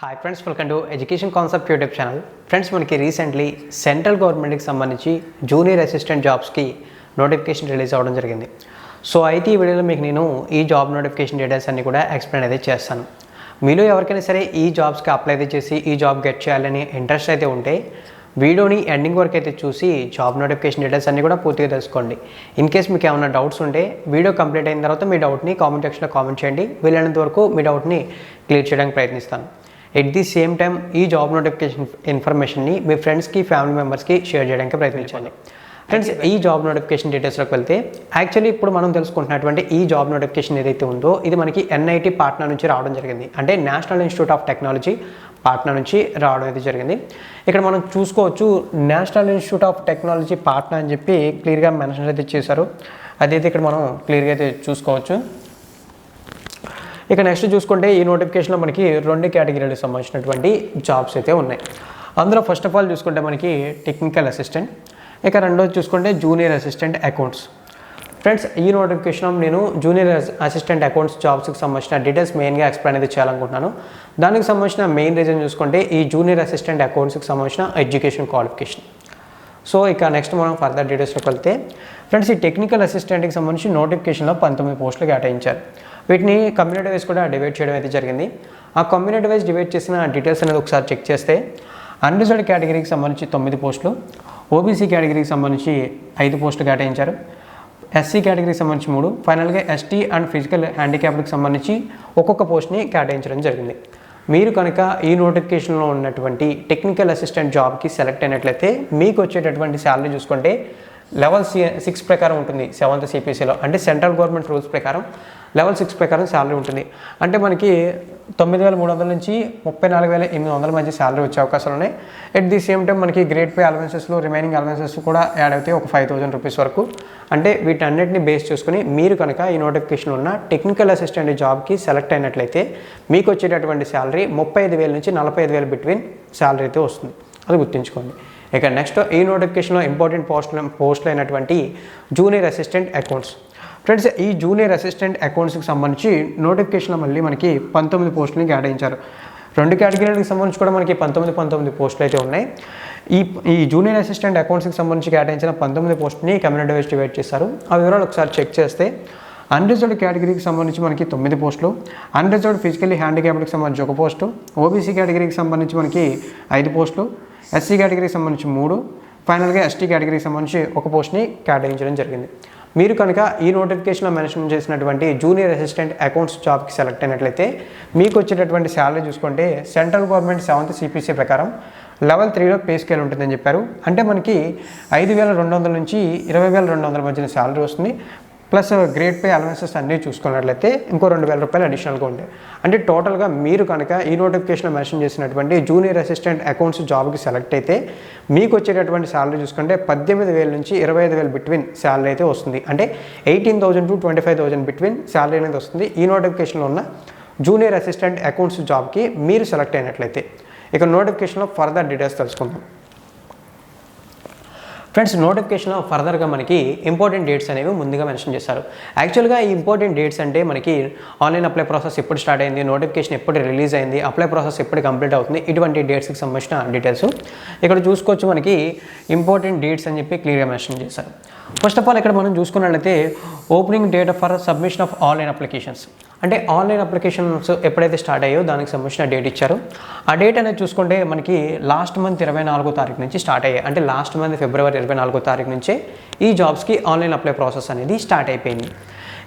Hi friends, welcome to education concept YouTube channel. Friends, మనకి recently central గవర్నమెంట్కి సంబంధించి junior assistant జాబ్స్కి notification release అవ్వడం జరిగింది. సో అయితే ఈ వీడియోలో మీకు నేను ఈ జాబ్ నోటిఫికేషన్ డీటెయిల్స్ అన్ని కూడా ఎక్స్ప్లెయిన్ అయితే చేస్తాను. మీలో ఎవరికైనా సరే ఈ జాబ్స్కి అప్లై అయితే చేసి ఈ జాబ్ గెట్ చేయాలని ఇంట్రెస్ట్ అయితే ఉంటే వీడియోని ఎండింగ్ వరకు అయితే చూసి జాబ్ నోటిఫికేషన్ డీటెయిల్స్ అన్ని కూడా పూర్తిగా తెలుసుకోండి. ఇన్ కేస్ మీకు ఏమైనా డౌట్స్ ఉంటే వీడియో కంప్లీట్ అయిన తర్వాత మీ డౌట్ని కామెంట్ సెక్షన్లో కామెంట్ చేయండి. వీలైనంత వరకు మీ డౌట్ని క్లియర్ చేయడానికి ప్రయత్నిస్తాను. ఎట్ ది సేమ్ టైం ఈ జాబ్ నోటిఫికేషన్ ఇన్ఫర్మేషన్ని మీ ఫ్రెండ్స్కి, ఫ్యామిలీ మెంబర్స్కి షేర్ చేయడానికి ప్రయత్నించండి. ఫ్రెండ్స్, ఈ జాబ్ నోటిఫికేషన్ డీటెయిల్స్లోకి వెళ్తే యాక్చువల్లీ ఇప్పుడు మనం తెలుసుకుంటున్నటువంటి ఈ జాబ్ నోటిఫికేషన్ ఏదైతే ఉందో ఇది మనకి NIT పాట్నా నుంచి రావడం జరిగింది. అంటే national institute of technology Patna నుంచి రావడం అయితే జరిగింది. ఇక్కడ మనం చూసుకోవచ్చు national institute of technology Patna అని చెప్పి క్లియర్గా మెన్షన్ అయితే చేశారు. అదైతే ఇక్కడ మనం క్లియర్గా అయితే చూసుకోవచ్చు. ఇక నెక్స్ట్ చూసుకుంటే ఈ నోటిఫికేషన్లో మనకి 2 కేటగిరీలకు సంబంధించినటువంటి జాబ్స్ అయితే ఉన్నాయి. అందులో ఫస్ట్ ఆఫ్ ఆల్ చూసుకుంటే మనకి టెక్నికల్ అసిస్టెంట్, ఇక రెండోది చూసుకుంటే జూనియర్ అసిస్టెంట్ అకౌంట్స్. ఫ్రెండ్స్, ఈ నోటిఫికేషన్లో నేను జూనియర్ అసిస్టెంట్ అకౌంట్స్ జాబ్స్కి సంబంధించిన డీటెయిల్స్ మెయిన్గా ఎక్స్ప్లెయిన్ అయితే చేయాలనుకుంటున్నాను. దానికి సంబంధించిన మెయిన్ రీజన్ చూసుకుంటే ఈ జూనియర్ అసిస్టెంట్ అకౌంట్స్కి సంబంధించిన ఎడ్యుకేషన్ క్వాలిఫికేషన్. సో ఇక నెక్స్ట్ మనం ఫర్దర్ డీటెయిల్స్లోకి వెళ్తే ఫ్రెండ్స్, ఈ టెక్నికల్ అసిస్టెంట్కి సంబంధించి నోటిఫికేషన్లో 19 పోస్టులు కేటాయించారు. వీటిని కమ్యూనిటీ వైజ్ కూడా డివైడ్ చేయడం అయితే జరిగింది. ఆ కమ్యూనిటీ వైజ్ డివైడ్ చేసిన డీటెయిల్స్ అనేది ఒకసారి చెక్ చేస్తే అన్రిజర్వ్డ్ కేటగిరీకి సంబంధించి 9 పోస్టులు, OBC కేటగిరీకి సంబంధించి 5 పోస్టులు కేటాయించారు, SC కేటగిరీకి సంబంధించి 3, ఫైనల్గా ST అండ్ ఫిజికల్ హ్యాండిక్యాప్డ్కి సంబంధించి ఒక్కొక్క పోస్ట్ని కేటాయించడం జరిగింది. మీరు కనుక ఈ నోటిఫికేషన్లో ఉన్నటువంటి టెక్నికల్ అసిస్టెంట్ జాబ్కి సెలెక్ట్ అయినట్లయితే మీకు వచ్చేటటువంటి శాలరీ చూసుకుంటే లెవెల్ 6 ప్రకారం ఉంటుంది. 7th CPCలో అంటే సెంట్రల్ గవర్నమెంట్ రూల్స్ ప్రకారం లెవెల్ 6 ప్రకారం శాలరీ ఉంటుంది. అంటే మనకి 9,300 నుంచి 34,800 మధ్య శాలరీ వచ్చే అవకాశాలు ఉన్నాయి. ఎట్ ది సేమ్ టైం మనకి గ్రేడ్ పే అలవెన్సెస్లో రిమైనింగ్ అలవెన్సెస్ కూడా యాడ్ అవుతాయి, ఒక 5,000 రూపీస్ వరకు. అంటే వీటన్నిటిని బేస్ చేసుకుని మీరు కనుక ఈ నోటిఫికేషన్ ఉన్న టెక్నికల్ అసిస్టెంట్ జాబ్కి సెలెక్ట్ అయినట్లయితే మీకు వచ్చేటటువంటి శాలరీ 35,000 నుంచి 45,000 బిట్వీన్ శాలరీ అయితే వస్తుంది. అది గుర్తుంచుకోండి. ఇక నెక్స్ట్ ఈ నోటిఫికేషన్లో ఇంపార్టెంట్ పోస్టులు అయినటువంటి జూనియర్ అసిస్టెంట్ అకౌంట్స్. ఫ్రెండ్స్, ఈ జూనియర్ అసిస్టెంట్ అకౌంట్స్కి సంబంధించి నోటిఫికేషన్లో మళ్ళీ మనకి 19 పోస్టులని కేటాయించారు. 2 కేటగిరీలకు సంబంధించి కూడా మనకి 19 పోస్టులు అయితే ఉన్నాయి. ఈ జూనియర్ అసిస్టెంట్ అకౌంట్స్కి సంబంధించి కేటాయించిన 19 పోస్టుని కమ్యూనిటీ వైజ్ డివైడ్ చేశారు. ఆ వివరాలు ఒకసారి చెక్ చేస్తే అన్రిజర్వ్డ్ కేటగిరీకి సంబంధించి మనకి 9 పోస్టులు, అన్రిజర్వ్డ్ ఫిజికల్లీ హ్యాండిక్యాప్డ్కి సంబంధించి 1 పోస్టు, OBC కేటగిరీకి సంబంధించి మనకి 5 పోస్టులు, SC కేటగిరీకి సంబంధించి 3, ఫైనల్గా ST కేటగిరీకి సంబంధించి 1 పోస్ట్ని కేటాయించడం జరిగింది. మీరు కనుక ఈ నోటిఫికేషన్లో మెన్షన్ చేసినటువంటి జూనియర్ అసిస్టెంట్ అకౌంట్స్ జాబ్కి సెలెక్ట్ అయినట్లయితే మీకు వచ్చేటటువంటి శాలరీ చూసుకుంటే సెంట్రల్ గవర్నమెంట్ 7th CPC ప్రకారం లెవెల్ 3లో పే స్కేల్ ఉంటుందని చెప్పారు. అంటే మనకి 5,200 నుంచి 20,200 మధ్యన శాలరీ వస్తుంది. ప్లస్ గ్రేడ్ పే అలవెన్సెస్ అన్నీ చూసుకున్నట్లయితే ఇంకో 2,000 రూపాయలు అడిషనల్గా ఉంటాయి. అంటే టోటల్గా మీరు కనుక ఈ నోటిఫికేషన్లో మెన్షన్ చేసినటువంటి జూనియర్ అసిస్టెంట్ అకౌంట్స్ జాబ్కి సెలెక్ట్ అయితే మీకు వచ్చేటటువంటి శాలరీ చూసుకుంటే 18,000 నుంచి 25,000 బిట్వీన్ శాలరీ అయితే వస్తుంది. అంటే 18,000 to 25,000 బిట్వీన్ శాలరీ అనేది వస్తుంది ఈ నోటిఫికేషన్లో ఉన్న జూనియర్ అసిస్టెంట్ అకౌంట్స్ జాబ్కి మీరు సెలెక్ట్ అయినట్లయితే. ఇక నోటిఫికేషన్లో ఫర్దర్ డీటెయిల్స్ తెలుసుకుందాం. ఫ్రెండ్స్, నోటిఫికేషన్లో ఫర్దర్గా మనకి ఇంపార్టెంట్ డేట్స్ అనేవి ముందుగా మెన్షన్ చేశారు. యాక్చువల్గా ఈ ఇంపార్టెంట్ డేట్స్ అంటే మనకి ఆన్లైన్ అప్లై ప్రాసెస్ ఎప్పుడు స్టార్ట్ అయింది, నోటిఫికేషన్ ఎప్పుడు రిలీజ్ అయింది, అప్లై ప్రాసెస్ ఎప్పుడు కంప్లీట్ అవుతుంది, ఇటువంటి డేట్స్కి సంబంధించిన డీటెయిల్స్ ఇక్కడ చూసుకోవచ్చు. మనకి ఇంపార్టెంట్ డేట్స్ అని చెప్పి క్లియర్గా మెన్షన్ చేశారు. ఫస్ట్ ఆఫ్ ఆల్ ఇక్కడ మనం చూసుకున్నట్లయితే opening date for submission of online applications, అంటే ఆన్లైన్ అప్లికేషన్స్ ఎప్పుడైతే స్టార్ట్ అయ్యో దానికి సంబంధించిన డేట్ ఇచ్చారు. ఆ డేట్ అనేది చూసుకుంటే మనకి లాస్ట్ మంత్ 24వ తారీఖు నుంచి స్టార్ట్ అయ్యాయి. అంటే లాస్ట్ మంత్ ఫిబ్రవరి 24వ తారీఖు నుంచే ఈ జాబ్స్కి ఆన్లైన్ అప్లై ప్రాసెస్ అనేది స్టార్ట్ అయిపోయింది.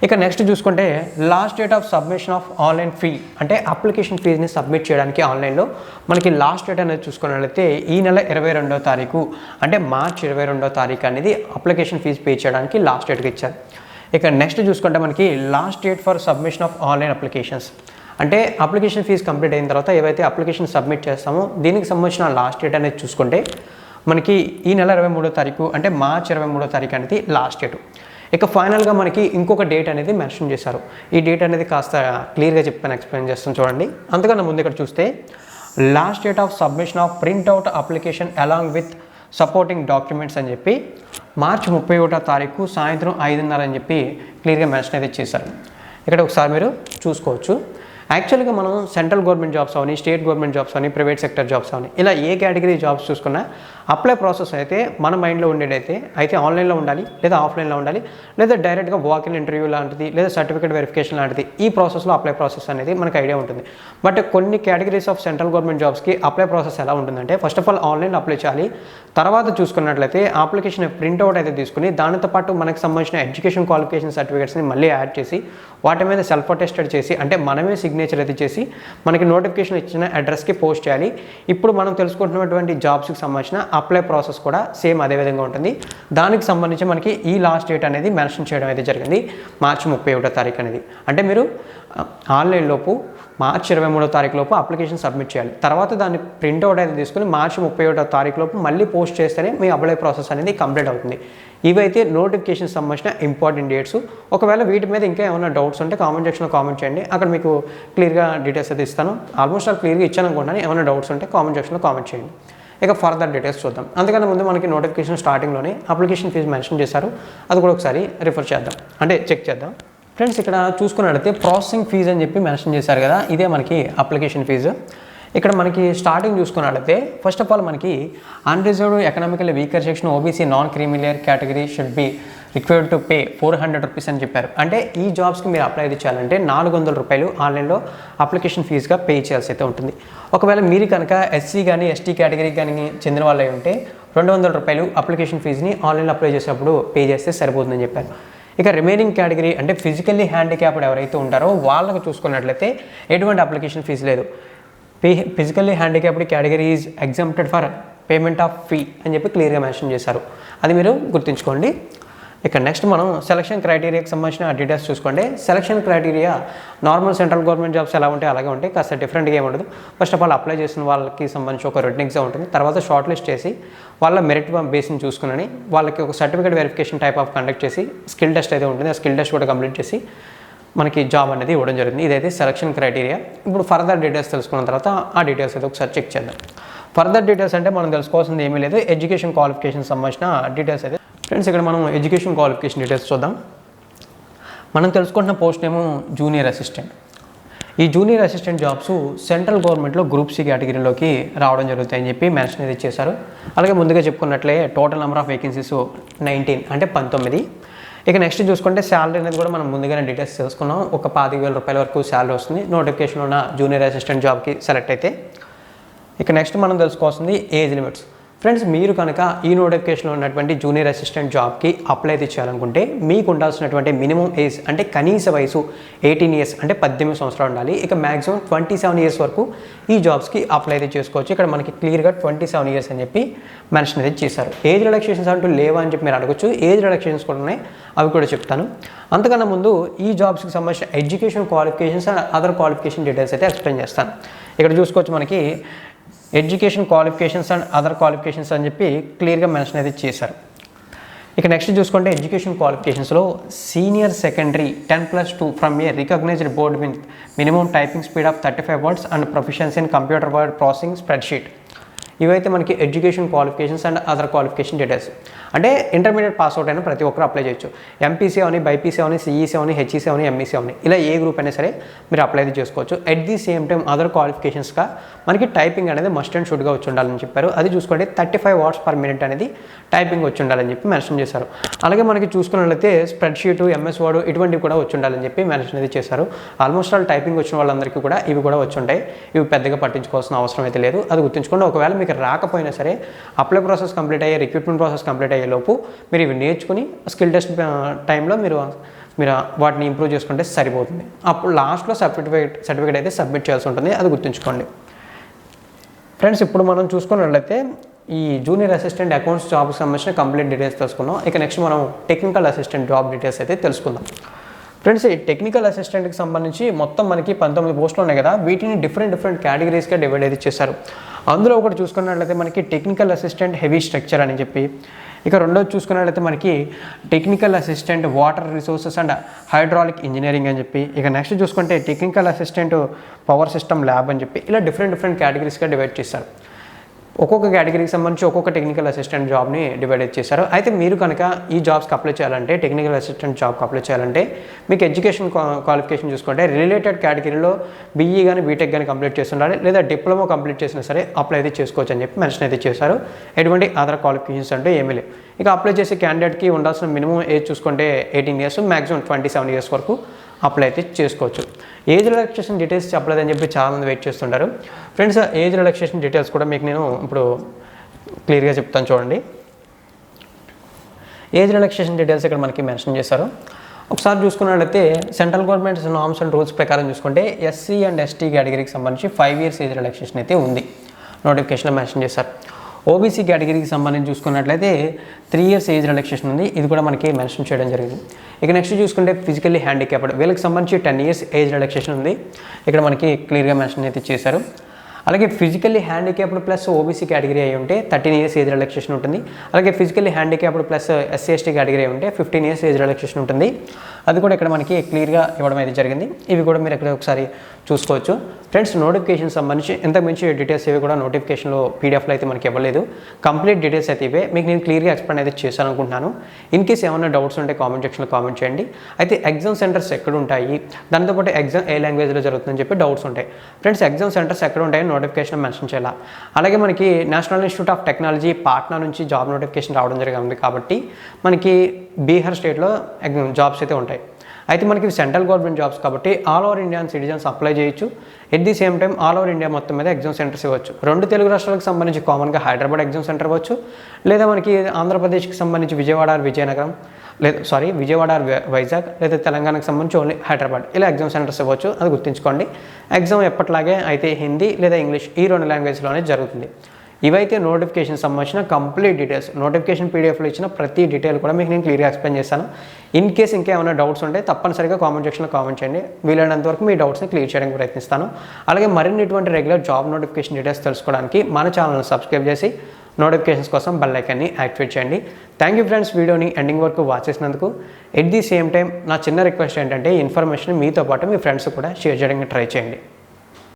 ఇక నెక్స్ట్ చూసుకుంటే last date of submission of online fee, అంటే అప్లికేషన్ ఫీజ్ని సబ్మిట్ చేయడానికి ఆన్లైన్లో మనకి లాస్ట్ డేట్ అనేది చూసుకున్నట్లయితే ఈ నెల 22వ తారీఖు, అంటే మార్చ్ 22వ తారీఖు అనేది అప్లికేషన్ ఫీజు పే చేయడానికి లాస్ట్ డేట్కి ఇచ్చారు. ఇక నెక్స్ట్ చూసుకుంటే మనకి last date for submission of online applications, అంటే అప్లికేషన్ ఫీజు కంప్లీట్ అయిన తర్వాత ఏవైతే అప్లికేషన్ సబ్మిట్ చేస్తామో దీనికి సంబంధించిన లాస్ట్ డేట్ అనేది చూసుకుంటే మనకి ఈ నెల 23వ తారీఖు, అంటే మార్చ్ 23వ తారీఖు అనేది లాస్ట్ డేట్. ఇక ఫైనల్గా మనకి ఇంకొక డేట్ అనేది మెన్షన్ చేశారు. ఈ డేట్ అనేది కాస్త క్లియర్గా చెప్పాను, ఎక్స్ప్లెయిన్ చేస్తాను చూడండి. అంతకన్నా ముందు ఇక్కడ చూస్తే last date of submission of printout application along with supporting documents అని చెప్పి మార్చ్ 31వ తారీఖు సాయంత్రం 5:30 అని చెప్పి క్లియర్గా మెన్షన్ అయితే చేశారు. ఇక్కడ ఒకసారి మీరు చూసుకోవచ్చు. యాక్చువల్గా మనం సెంట్రల్ గవర్నమెంట్ జాబ్స్ అవని, స్టేట్ గవర్నమెంట్ జాబ్స్ అవని, ప్రైవేట్ సెక్టర్ జాబ్స్ అవని, ఇలా ఏ కేటగిరీ జాబ్స్ చూసుకున్నా అప్లై ప్రాసెస్ అయితే మన మైండ్లో అయితే ఆన్లైన్లో ఉండాలి, లేదా ఆఫ్లైన్లో ఉండాలి, లేదా డైరెక్ట్గా వాకిన్ ఇంటర్వ్యూ లాంటిది, లేదా సర్టిఫికేట్ వెరిఫికేషన్ లాంటిది, ఈ ప్రాసెస్లో అప్లై ప్రాసెస్ అనేది మనకు ఐడియా ఉంటుంది. బట్ కొన్ని కేటగిరీస్ ఆఫ్ సెంట్రల్ గవర్నమెంట్ జాబ్స్కి అప్లై ప్రాసెస్ ఎలా ఉంటుందంటే, ఫస్ట్ ఆఫ్ ఆల్ ఆన్లైన్లో అప్లై చేయాలి. తర్వాత చూసుకున్నట్లయితే అప్లికేషన్ ప్రింట్అవుట్ అయితే తీసుకుని దానితో పాటు మనకు సంబంధించిన ఎడ్యుకేషన్ క్వాలిఫికేషన్ సర్టిఫికేట్స్ని మళ్ళీ యాడ్ చేసి వాటి మీద సెల్ఫ్ అటెస్టెడ్ చేసి, అంటే మనమే సిగ్నేచర్ అయితే చేసి మనకి నోటిఫికేషన్ ఇచ్చిన అడ్రస్కి పోస్ట్ చేయాలి. ఇప్పుడు మనం తెలుసుకుంటున్నటువంటి జాబ్స్కి సంబంధించిన అప్లై ప్రాసెస్ కూడా సేమ్ అదే విధంగా ఉంటుంది. దానికి సంబంధించి మనకి ఈ లాస్ట్ డేట్ అనేది మెన్షన్ చేయడం అయితే జరిగింది, మార్చి 31వ తారీఖు అనేది. అంటే మీరు ఆన్లైన్లోపు మార్చి 23వ తారీఖు లోపు అప్లికేషన్ సబ్మిట్ చేయాలి. తర్వాత దాన్ని ప్రింట్అవుట్ అయితే తీసుకుని మార్చి 31వ తారీఖు లోపు మళ్ళీ పోస్ట్ చేస్తేనే మీ అప్లై ప్రాసెస్ అనేది కంప్లీట్ అవుతుంది. ఇవైతే నోటిఫికేషన్ సంబంధించిన ఇంపార్టెంట్ డేట్స్. ఒకవేళ వీటి మీద ఇంకా ఏమైనా డౌట్స్ ఉంటే కామెంట్ సెక్షన్లో కామెంట్ చేయండి, అక్కడ మీకు క్లియర్గా డీటెయిల్స్ అయితే ఇస్తాను. ఆల్మోస్ట్ క్లియర్గా ఇచ్చాను అనుకుంటాను. ఏమైనా డౌట్స్ ఉంటే కామెంట్ సెక్షన్లో కామెంట్ చేయండి. ఇక ఫర్దర్ డీటెయిల్స్ చూద్దాం. అందుకని ముందు మనకి నోటిఫికేషన్ స్టార్టింగ్లోనే అప్లికేషన్ ఫీజు మెన్షన్ చేశారు, అది కూడా ఒకసారి రిఫర్ చేద్దాం, అంటే చెక్ చేద్దాం. ఫ్రెండ్స్, ఇక్కడ చూసుకున్నట్లయితే ప్రాసెసింగ్ ఫీజు అని చెప్పి మెన్షన్ చేశారు కదా, ఇదే మనకి అప్లికేషన్ ఫీజు. ఇక్కడ మనకి స్టార్టింగ్ చూసుకున్నట్లయితే ఫస్ట్ ఆఫ్ ఆల్ మనకి unreserved economical weaker section OBC non creamy layer category should be required to pay 400 rupees అని చెప్పారు. అంటే ఈ జాబ్స్కి మీరు అప్లై చేయాలంటే 400 రూపాయలు ఆన్లైన్లో అప్లికేషన్ ఫీజుగా పే చేయాల్సి అయితే ఉంటుంది. ఒకవేళ మీరు కనుక ఎస్సీ కానీ ఎస్టీ కేటగిరీ కానీ చెందిన వాళ్ళు అయి ఉంటే 200 రూపాయలు అప్లికేషన్ ఫీజుని ఆన్లైన్లో అప్లై చేసేటప్పుడు పే చేస్తే సరిపోతుందని చెప్పారు. ఇక రిమైనింగ్ కేటగిరీ అంటే ఫిజికల్లీ హ్యాండిక్యాప్డ్ ఎవరైతే ఉంటారో వాళ్ళకు చూసుకున్నట్లయితే ఎటువంటి అప్లికేషన్ ఫీజు లేదు. Physically handicapped category is exempted for payment of fee అని చెప్పి క్లియర్గా మెన్షన్ చేశారు, అది మీరు గుర్తుంచుకోండి. ఇక నెక్స్ట్ మనం సెలక్షన్ క్రైటీరియాకి సంబంధించిన డీటెయిల్స్ చూసుకోండి. Selection criteria normal central government jobs ఎలా ఉంటాయి అలాగే ఉంటాయి, కాస్త డిఫరెంట్గా ఏమి ఉండదు. ఫస్ట్ ఆఫ్ ఆల్ అప్లై చేసిన వాళ్ళకి సంబంధించి ఒక రిటన్ ఎగ్జామ్ ఉంటుంది. తర్వాత షార్ట్ లిస్ట్ చేసి వాళ్ళ మెరిట్ బేస్ని చూసుకుని వాళ్ళకి ఒక certificate verification type of conduct చేసి స్కిల్ టెస్ట్ అయితే ఉంటుంది, ఆ స్కిల్ టెస్ట్ కూడా కంప్లీట్ చేసి మనకి జాబ్ అనేది ఇవ్వడం జరుగుతుంది. ఇదైతే సెలక్షన్ క్రైటీరియా. ఇప్పుడు ఫర్దర్ డీటెయిల్స్ తెలుసుకున్న తర్వాత ఆ డీటెయిల్స్ అయితే ఒకసారి చెక్ చేద్దాం. ఫర్దర్ డీటెయిల్స్ అంటే మనం తెలుసుకోవాల్సింది ఏమీ లేదు, ఎడ్యుకేషన్ క్వాలిఫికేషన్ సంబంధించిన డీటెయిల్స్ అయితే. ఫ్రెండ్స్, ఇక్కడ మనం ఎడ్యుకేషన్ క్వాలిఫికేషన్ డీటెయిల్స్ చూద్దాం. మనం తెలుసుకుంటున్న పోస్ట్ ఏమో జూనియర్ అసిస్టెంట్. ఈ జూనియర్ అసిస్టెంట్ జాబ్స్ సెంట్రల్ గవర్నమెంట్లో గ్రూప్ సి కేటగిరీలోకి రావడం జరుగుతాయని చెప్పి మెన్షన్ అయితే చేశారు. అలాగే ముందుగా చెప్పుకున్నట్లే టోటల్ నెంబర్ ఆఫ్ వేకెన్సీస్ 19 అంటే 19. ఇక నెక్స్ట్ చూసుకుంటే శాలరీ అనేది కూడా మనం ముందుగానే డీటెయిల్స్ తెలుసుకున్నాం. ఒక 25,000 రూపాయల వరకు శాలరీ వస్తుంది నోటిఫికేషన్ ఉన్న జూనియర్ అసిస్టెంట్ జాబ్కి సెలెక్ట్ అయితే. ఇక నెక్స్ట్ మనం తెలుసుకోవాల్సింది ఏజ్ లిమిట్స్. ఫ్రెండ్స్, మీరు కనుక ఈ నోటిఫికేషన్లో ఉన్నటువంటి జూనియర్ అసిస్టెంట్ జాబ్కి అప్లై చేయాలనుకుంటే మీకు ఉండాల్సినటువంటి మినిమం ఏజ్ అంటే కనీస వయసు 18 ఇయర్స్ అంటే 18 సంవత్సరాలు ఉండాలి. ఇక మ్యాక్సిమం 27 ఇయర్స్ వరకు ఈ జాబ్స్కి అప్లై అయితే చేసుకోవచ్చు. ఇక్కడ మనకి క్లియర్గా 27 ఇయర్స్ అని చెప్పి మెన్షన్ అయితే చేశారు. ఏజ్ రిలాక్సేషన్స్ అంటూ లేవా అని చెప్పి మీరు అడగచ్చు. ఏజ్ రిలాక్సేషన్స్ కూడా ఉన్నాయి, అవి కూడా చెప్తాను. అంతకన్నా ముందు ఈ జాబ్స్కి సంబంధించిన education qualifications and other qualification details అయితే ఎక్స్ప్లెయిన్ చేస్తాను. ఇక్కడ చూసుకోవచ్చు మనకి education qualifications and other qualifications అని చెప్పి క్లియర్గా మెన్షన్ అయితే చేశారు. ఇక నెక్స్ట్ చూసుకుంటే ఎడ్యుకేషన్ క్వాలిఫికేషన్స్లో senior secondary 10+2 from a recognised board with minimum typing speed of 35 words and proficiency in computer word processing spreadsheet. ఇవైతే మనకి education qualifications and other qualification details. అంటే ఇంటర్మీడియట్ పాస్ అవుట్ అయినా ప్రతి ఒక్కరు అప్లై చేయొచ్చు. MPC అవని, BiPC అవని, CEC అవని, హెచ్ఈసీ అవని, ఎంఈసీ అవని, ఇలా ఏ గ్రూప్ అయినా సరే మీరు అప్లై చేసుకోవచ్చు. At the same time other క్వాలిఫికేషన్స్గా మనకి టైపింగ్ అనేది మస్ట్ అండ్ షుడ్గా వచ్చి ఉండాలని చెప్పారు. అది చూసుకుంటే 35 words per minute అనేది టైపింగ్ వచ్చి ఉండాలని చెప్పి మెన్షన్ చేశారు. అలాగే మనకి చూసుకున్నట్లయితే స్ప్రెడ్షీట్, ఎంఎస్ వర్డ్ ఇటువంటివి కూడా వచ్చి ఉండాలని చెప్పి మెన్షన్ అయితే చేశారు. ఆల్మోస్ట్ ఆల్ టైపింగ్ వచ్చిన వాళ్ళందరికీ కూడా ఇవి కూడా వచ్చి ఉంటాయి. ఇవి పెద్దగా పట్టించుకోవాల్సిన అవసరం అయితే లేదు, అది గుర్తుంచుకోండి. ఒకవేళ మీకు రాకపోయినా సరే అప్లై ప్రాసెస్ కంప్లీట్ అయ్యే, రిక్రూట్మెంట్ ప్రాసెస్ కంప్లీట్ అయ్యే లోపు మీరు ఇవి నేర్చుకుని స్కిల్ టెస్ట్ టైంలో మీరు వాటిని ఇంప్రూవ్ చేసుకుంటే సరిపోతుంది. అప్పుడు లాస్ట్లో సర్టిఫికేట్ అయితే సబ్మిట్ చేయాల్సి ఉంటుంది, అది గుర్తుంచుకోండి. ఫ్రెండ్స్, ఇప్పుడు మనం చూసుకున్నట్లయితే ఈ జూనియర్ అసిస్టెంట్ అకౌంట్స్ జాబ్కి సంబంధించిన కంప్లీట్ డీటెయిల్స్ తెలుసుకున్నాం. ఇక నెక్స్ట్ మనం టెక్నికల్ అసిస్టెంట్ జాబ్ డీటెయిల్స్ అయితే తెలుసుకుందాం. ఫ్రెండ్స్, ఈ టెక్నికల్ అసిస్టెంట్కి సంబంధించి మొత్తం మనకి 19 పోస్టులు ఉన్నాయి కదా, వీటిని డిఫరెంట్ కేటగిరీస్గా డివైడ్ అయితే చేశారు. అందులో ఒకటి చూసుకున్నట్లయితే మనకి టెక్నికల్ అసిస్టెంట్ హెవీ స్ట్రక్చర్ అని చెప్పి, ఇక రెండోది చూసుకున్నట్లయితే మనకి technical assistant water resources and hydraulic engineering అని చెప్పి, ఇక నెక్స్ట్ చూసుకుంటే technical assistant power system lab అని చెప్పి, ఇలా డిఫరెంట్ కేటగిరీస్గా డివైడ్ చేశారు. ఒక్కొక్క కేటగిరీకి సంబంధించి ఒక్కొక్క టెక్నికల్ అసిస్టెంట్ జాబ్ని డివైడ్ చేశారు. అయితే మీరు కనుక ఈ జాబ్స్కి అప్లై చేయాలంటే, టెక్నికల్ అసిస్టెంట్ జాబ్కి అప్లై చేయాలంటే మీకు ఎడ్యుకేషన్ క్వాలిఫికేషన్ చూసుకుంటే రిలేటెడ్ కేటగిరీలో బీఈ కానీ బీటెక్ కానీ కంప్లీట్ చేసి ఉండాలి, లేదా డిప్లొమా కంప్లీట్ చేసినా సరే అప్లై అయితే చేసుకోవచ్చు అని చెప్పి మెన్షన్ అయితే చేశారు. ఎటువంటి అదర్ క్వాలిఫికేషన్స్ అంటే ఏమీ లేవు. ఇక అప్లై చేసే క్యాండిడేట్కి ఉండాల్సిన మినిమం ఏజ్ చూసుకుంటే 18 ఇయర్స్, మ్యాక్సిమం 27 ఇయర్స్ వరకు అప్లై అయితే చేసుకోవచ్చు. ఏజ్ రిలాక్సేషన్ డీటెయిల్స్ చెప్పలేదని చెప్పి చాలామంది వెయిట్ చేస్తుంటారు. ఫ్రెండ్స్, ఏజ్ రిలాక్సేషన్ డీటెయిల్స్ కూడా మీకు నేను ఇప్పుడు క్లియర్గా చెప్తాను చూడండి. ఏజ్ రిలాక్సేషన్ డీటెయిల్స్ ఇక్కడ మనకి మెన్షన్ చేశారు. ఒకసారి చూసుకున్నట్లయితే central government norms and rules ప్రకారం చూసుకుంటే ఎస్సీ అండ్ ఎస్టీ కేటగిరీకి సంబంధించి 5 ఇయర్స్ ఏజ్ రిలాక్సేషన్ అయితే ఉంది, నోటిఫికేషన్లో మెన్షన్ చేశారు. ఓబీసీ కేటగిరీకి సంబంధించి చూసుకున్నట్లయితే 3 ఇయర్స్ ఏజ్ రిలాక్సేషన్ ఉంది, ఇది కూడా మనకి మెన్షన్ చేయడం జరిగింది. ఇక నెక్స్ట్ చూసుకుంటే ఫిజికల్లీ హ్యాండిక్యాప్డ్ వీళ్ళకి సంబంధించి 10 ఇయర్స్ ఏజ్ రిలాక్సేషన్ ఉంది, ఇక్కడ మనకి క్లియర్గా మెన్షన్ అయితే చేశారు. అలాగే physically handicapped plus OBC category అయి ఉంటే 13 ఇయర్స్ ఏజ్ రిలాక్సేషన్ ఉంటుంది. అలాగే physically handicapped plus SC ST category అయి ఉంటే 15 ఇయర్స్ ఏజ్ రిలాక్సేషన్ ఉంటుంది, అది కూడా ఇక్కడ మనకి క్లియర్గా ఇవ్వడం అయితే జరిగింది. ఇవి కూడా మీరు ఇక్కడ ఒకసారి చూసుకోవచ్చు. ఫ్రెండ్స్, నోటిఫికేషన్ సంబంధించి ఇంతకు మించి డీటెయిల్స్ ఇవి కూడా నోటిఫికేషన్లో పీడిఎఫ్లో అయితే మనకి ఇవ్వలేదు. కంప్లీట్ డీటెయిల్స్ అయితే ఇవే మీకు నేను క్లియర్గా ఎక్స్ప్లెయిన్ అయితే చేశాను అనుకుంటున్నాను. ఇన్ కేస్ ఏమైనా డౌట్స్ ఉంటే కామెంట్ సెక్షన్లో కామెంట్ చేయండి. అయితే ఎగ్జామ్ సెంటర్స్ ఎక్కడ ఉంటాయి, దాంతోపాటు ఎగ్జామ్ ఏ లాంగ్వేజ్లో జరుగుతుందని చెప్పి డౌట్స్ ఉంటాయి. ఫ్రెండ్స్, ఎగ్జామ్ సెంటర్స్ ఎక్కడ ఉంటాయి నోటిఫికేషన్ మెన్షన్ చేయాలి. అలాగే మనకి national institute of technology Patna నుంచి జాబ్ నోటిఫికేషన్ రావడం జరిగింది కాబట్టి మనకి బీహార్ స్టేట్లో జాబ్స్ అయితే ఉంటాయి. అయితే మనకి సెంట్రల్ గవర్నమెంట్ జాబ్స్ కాబట్టి all over Indian citizens apply చేయొచ్చు. At the same time all over India మొత్తం మీద ఎగ్జామ్ సెంటర్స్ ఇవ్వచ్చు. 2 తెలుగు రాష్ట్రాలకు సంబంధించి కామన్గా హైదరాబాద్ ఎగ్జామ్ సెంటర్ ఇవ్వచ్చు, లేదా మనకి ఆంధ్రప్రదేశ్కి సంబంధించి విజయవాడ విజయనగరం, విజయవాడ వైజాగ్, లేదా తెలంగాణకు సంబంధించి ఓన్లీ హైదరాబాద్, ఇలా ఎగ్జామ్ సెంటర్స్ ఇవ్వచ్చు. అది గుర్తుంచుకోండి. ఎగ్జామ్ ఎప్పటిలాగే అయితే హిందీ లేదా ఇంగ్లీష్ ఈ 2 లాంగ్వేజ్లోనే జరుగుతుంది. ఇవైతే నోటిఫికేషన్ సంబంధించిన కంప్లీట్ డీటెయిల్స్. నోటిఫికేషన్ పీడిఎఫ్లో ఇచ్చిన ప్రతి డీటెయిల్ కూడా మీకు నేను క్లియర్గా ఎక్స్ప్లెయిన్ చేశాను. ఇన్ కేస్ ఇంకేమైనా డౌట్స్ ఉంటే తప్పనిసరిగా కామెంట్ సెక్షన్లో కామెంట్ చేయండి. వీలైనంత వరకు మీ డౌట్స్ని క్లియర్ చేయడానికి ప్రయత్నిస్తాను. అలాగే మరిన్ని ఇటువంటి రెగ్యులర్ జాబ్ నోటిఫికేషన్ డీటెయిల్స్ తెలుసుకోవడానికి మన ఛానల్ని సబ్స్క్రైబ్ చేసి నోటిఫికేషన్స్ కోసం బెల్ ఐకాన్ని యాక్టివేట్ చేయండి. థ్యాంక్ యూ ఫ్రెండ్స్, వీడియోని ఎండింగ్ వరకు వాచ్ చేసినందుకు. ఎట్ ది సేమ్ టైం నా చిన్న రిక్వెస్ట్ ఏంటంటే ఇన్ఫర్మేషన్ మీతో పాటు మీ ఫ్రెండ్స్ కూడా షేర్ చేయడానికి ట్రై చేయండి.